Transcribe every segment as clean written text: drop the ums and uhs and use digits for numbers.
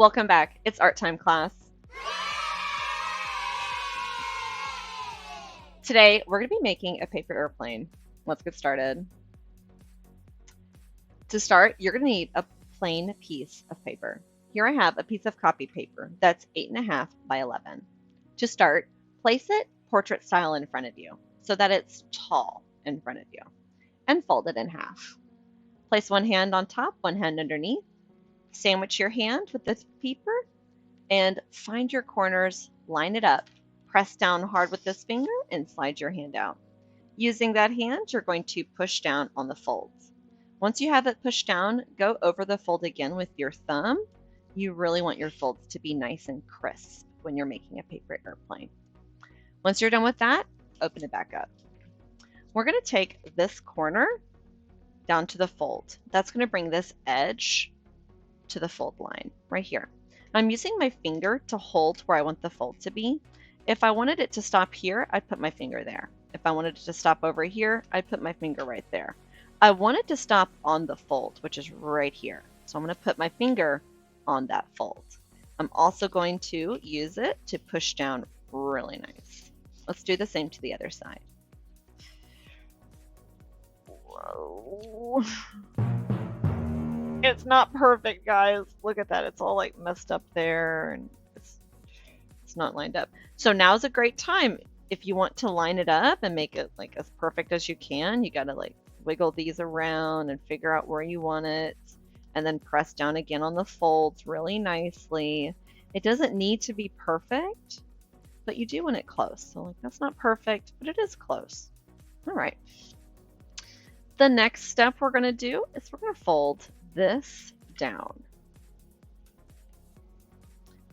Welcome back. It's art time class. Today, we're going to be making a paper airplane. Let's get started. To start, you're going to need a plain piece of paper. Here I have a piece of copy paper that's 8.5 by 11. To start, place it portrait style in front of you so that it's tall in front of you and fold it in half. Place one hand on top, one hand underneath. Sandwich your hand with the paper and find your corners, line it up, press down hard with this finger and slide your hand out. Using that hand, you're going to push down on the folds. Once you have it pushed down, go over the fold again with your thumb. You really want your folds to be nice and crisp when you're making a paper airplane. Once you're done with that, open it back up. We're going to take this corner down to the fold. That's going to bring this edge to the fold line right here. I'm using my finger to hold where I want the fold to be. If I wanted it to stop here, I'd put my finger there. If I wanted it to stop over here, I'd put my finger right there. I want it to stop on the fold, which is right here. So I'm going to put my finger on that fold. I'm also going to use it to push down really nice. Let's do the same to the other side. Whoa. It's not perfect, guys. Look at that. It's all like messed up there and it's not lined up. So now's a great time. If you want to line it up and make it like as perfect as you can, you got to like wiggle these around and figure out where you want it and then press down again on the folds really nicely. It doesn't need to be perfect, but you do want it close. So like that's not perfect, but it is close. All right. The next step we're going to do is we're going to fold this down.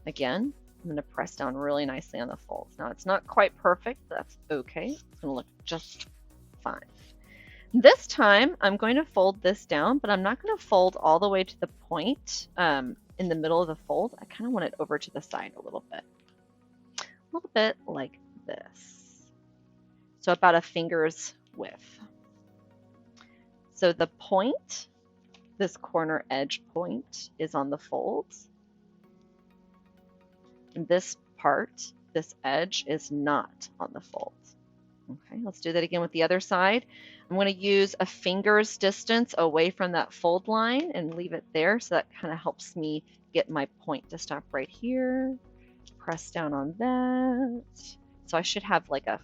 Again, I'm going to press down really nicely on the folds. Now it's not quite perfect, but that's okay. It's going to look just fine. This time I'm going to fold this down, but I'm not going to fold all the way to the point in the middle of the fold. I kind of want it over to the side a little bit like this. So about a finger's width. So the point, this corner edge point, is on the folds. And this part, this edge, is not on the folds. Okay, let's do that again with the other side. I'm going to use a finger's distance away from that fold line and leave it there, so that kind of helps me get my point to stop right here. Press down on that. So I should have like a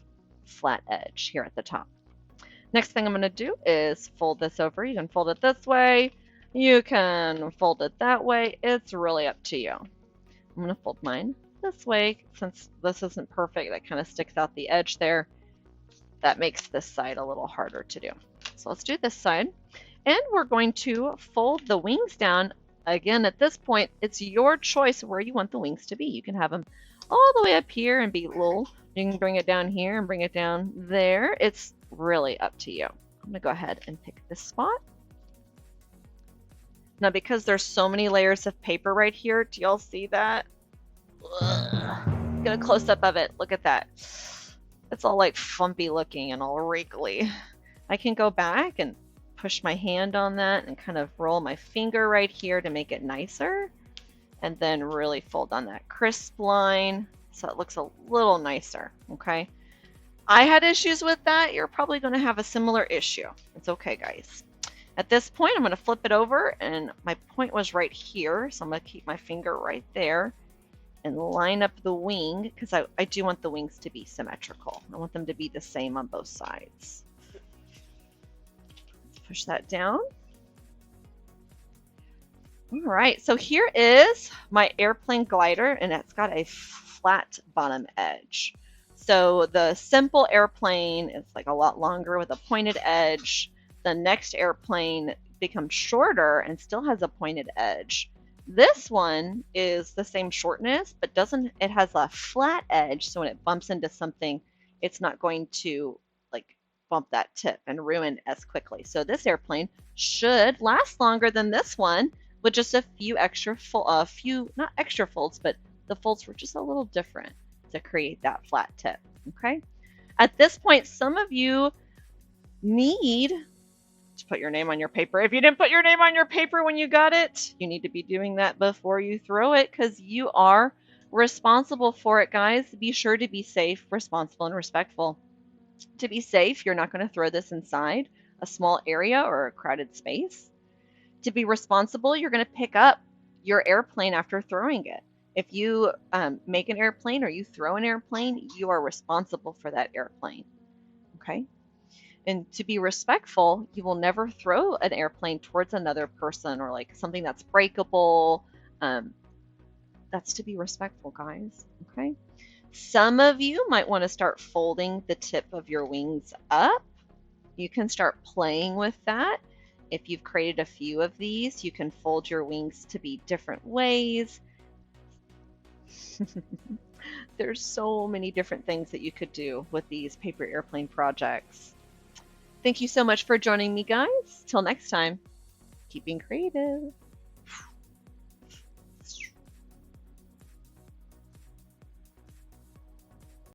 flat edge here at the top. Next thing I'm going to do is fold this over. You can fold it this way. You can fold it that way. It's really up to you. I'm going to fold mine this way. Since this isn't perfect, that kind of sticks out the edge there. That makes this side a little harder to do. So let's do this side. And we're going to fold the wings down. Again, at this point, it's your choice where you want the wings to be. You can have them all the way up here and be little. You can bring it down here and bring it down there. It's really up to you. I'm going to go ahead and pick this spot. Now, because there's so many layers of paper right here, do y'all see that? Get a close-up of it. Look at that. It's all like fumpy looking and all wrinkly. I can go back and push my hand on that and kind of roll my finger right here to make it nicer. And then really fold on that crisp line so it looks a little nicer, okay? I had issues with that. You're probably going to have a similar issue. It's okay, guys. At this point, I'm going to flip it over, and my point was right here, so I'm going to keep my finger right there and line up the wing, because I do want the wings to be symmetrical. I want them to be the same on both sides. Push that down. All right, so here is my airplane glider, and it's got a flat bottom edge. So the simple airplane is like a lot longer with a pointed edge. The next airplane becomes shorter and still has a pointed edge. This one is the same shortness, but it has a flat edge, so when it bumps into something, it's not going to like bump that tip and ruin as quickly. So this airplane should last longer than this one with just a few extra not extra folds, but the folds were just a little different to create that flat tip. Okay. At this point, some of you need to put your name on your paper. If you didn't put your name on your paper when you got it, you need to be doing that before you throw it because you are responsible for it, guys. Be sure to be safe, responsible, and respectful. To be safe, you're not going to throw this inside a small area or a crowded space. To be responsible, you're going to pick up your airplane after throwing it. If you make an airplane or you throw an airplane, you are responsible for that airplane. Okay? And to be respectful, you will never throw an airplane towards another person or like something that's breakable. That's to be respectful, guys. Okay? Some of you might want to start folding the tip of your wings up. You can start playing with that. If you've created a few of these, you can fold your wings to be different ways. There's so many different things that you could do with these paper airplane projects. Thank you so much for joining me, guys. Till next time, keep being creative.